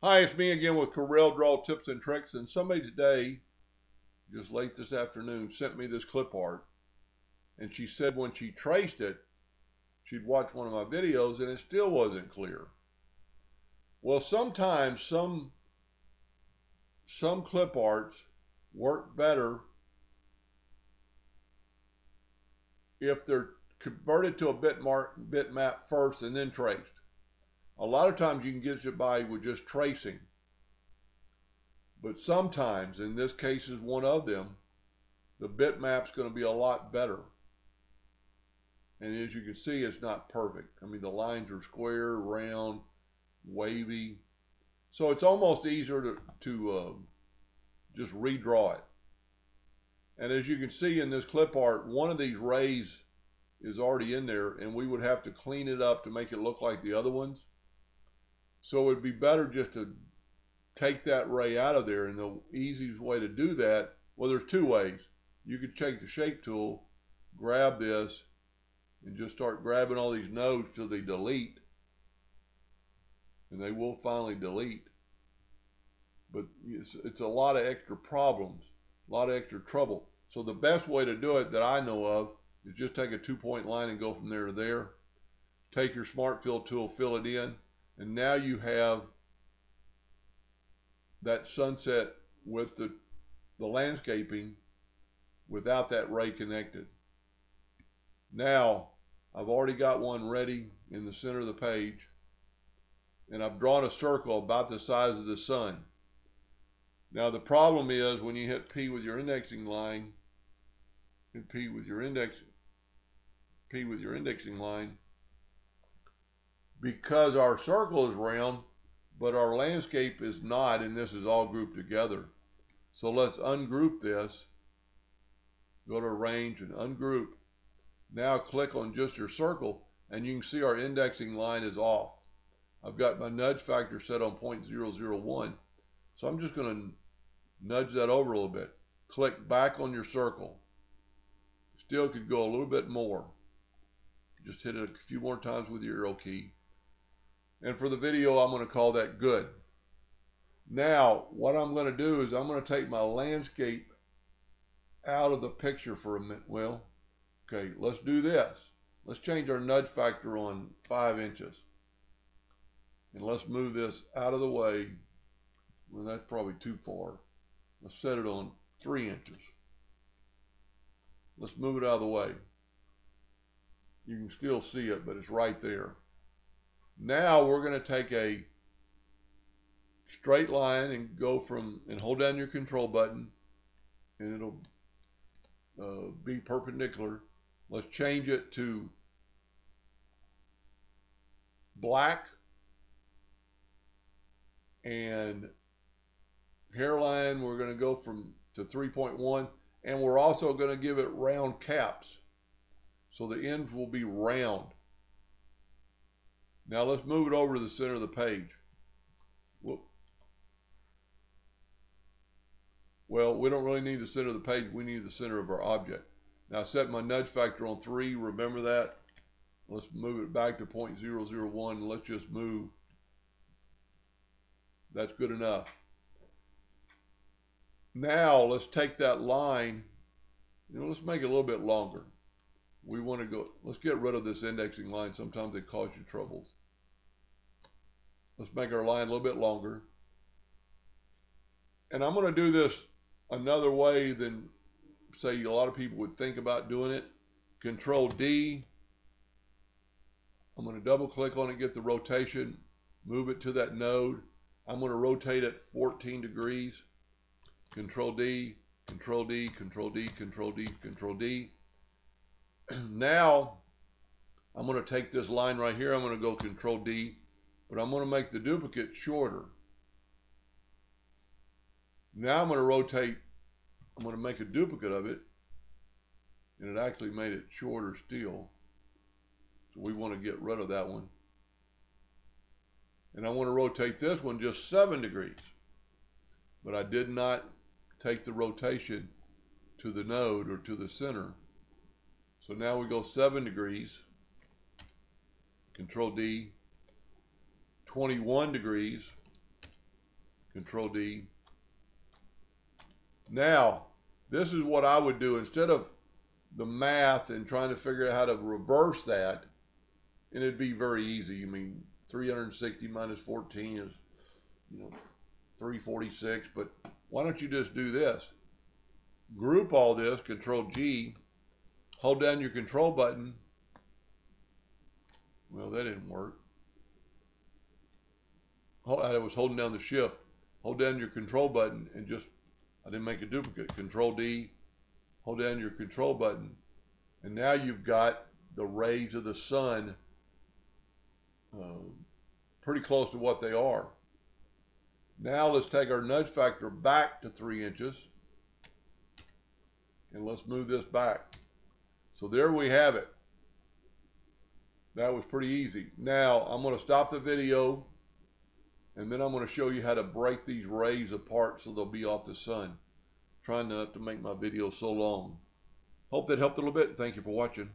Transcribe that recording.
Hi, it's me again with Corel Draw Tips and Tricks, and somebody today, just late this afternoon, sent me this clip art, and she said when she traced it, she'd watched one of my videos and it still wasn't clear. Well, sometimes some clip arts work better if they're converted to a bitmap first and then traced. A lot of times you can get it by with just tracing. But sometimes, and this case is one of them, the bitmap's going to be a lot better. And as you can see, it's not perfect. I mean, the lines are square, round, wavy. So it's almost easier to just redraw it. And as you can see in this clip art, one of these rays is already in there, and we would have to clean it up to make it look like the other ones. So it would be better just to take that ray out of there. And the easiest way to do that, well, there's two ways. You could take the shape tool, grab this, and just start grabbing all these nodes till they delete. And they will finally delete. But it's a lot of extra problems, a lot of extra trouble. So the best way to do it that I know of is just take a 2-point line and go from there to there. Take your Smart Fill tool, fill it in, and now you have that sunset with the landscaping without that ray connected. Now, I've already got one ready in the center of the page, and I've drawn a circle about the size of the sun. Now the problem is when you hit P with your indexing line, hit P with your indexing line, because our circle is round, but our landscape is not, and this is all grouped together. So let's ungroup this, go to Arrange and Ungroup. Now click on just your circle, and you can see our indexing line is off. I've got my nudge factor set on 0.001, so I'm just going to nudge that over a little bit. Click back on your circle. Still could go a little bit more. Just hit it a few more times with your arrow key. And for the video, I'm going to call that good. Now, what I'm going to do is I'm going to take my landscape out of the picture for a minute. Well, okay, let's do this. Let's change our nudge factor on 5 inches. And let's move this out of the way. Well, that's probably too far. Let's set it on 3 inches. Let's move it out of the way. You can still see it, but it's right there. Now we're going to take a straight line and go from, and hold down your control button, and it'll be perpendicular. Let's change it to black, and hairline we're going to go to 3.1, and we're also going to give it round caps, so the ends will be round. Now let's move it over to the center of the page. Whoop. Well, we don't really need the center of the page, we need the center of our object. Now I set my nudge factor on 3, remember that? Let's move it back to 0.001, and let's just move. That's good enough. Now let's take that line, let's make it a little bit longer. We want to go, let's get rid of this indexing line. Sometimes they cause you troubles. Let's make our line a little bit longer. And I'm going to do this another way than, say, a lot of people would think about doing it. Control D. I'm going to double click on it, get the rotation, move it to that node. I'm going to rotate it 14 degrees. Control D, Control D, Control D, Control D, Control D. Now I'm going to take this line right here. I'm going to go Control D, but I'm going to make the duplicate shorter. Now I'm going to rotate. I'm going to make a duplicate of it, and it actually made it shorter still. So we want to get rid of that one. And I want to rotate this one just 7 degrees. But I did not take the rotation to the node or to the center. So now we go 7 degrees. Control D. 21 degrees. Control D. Now, this is what I would do instead of the math and trying to figure out how to reverse that, and it'd be very easy. I mean, 360 minus 14 is, 346, but why don't you just do this? Group all this, Control G, hold down your control button. Well, that didn't work. I was holding down the shift. Hold down your control button and just, I didn't make a duplicate. Control D, hold down your control button, and now you've got the rays of the sun pretty close to what they are. Now let's take our nudge factor back to 3 inches, and let's move this back. So there we have it. That was pretty easy. Now I'm going to stop the video, and then I'm going to show you how to break these rays apart so they'll be off the sun. Trying not to make my video so long. Hope that helped a little bit. Thank you for watching.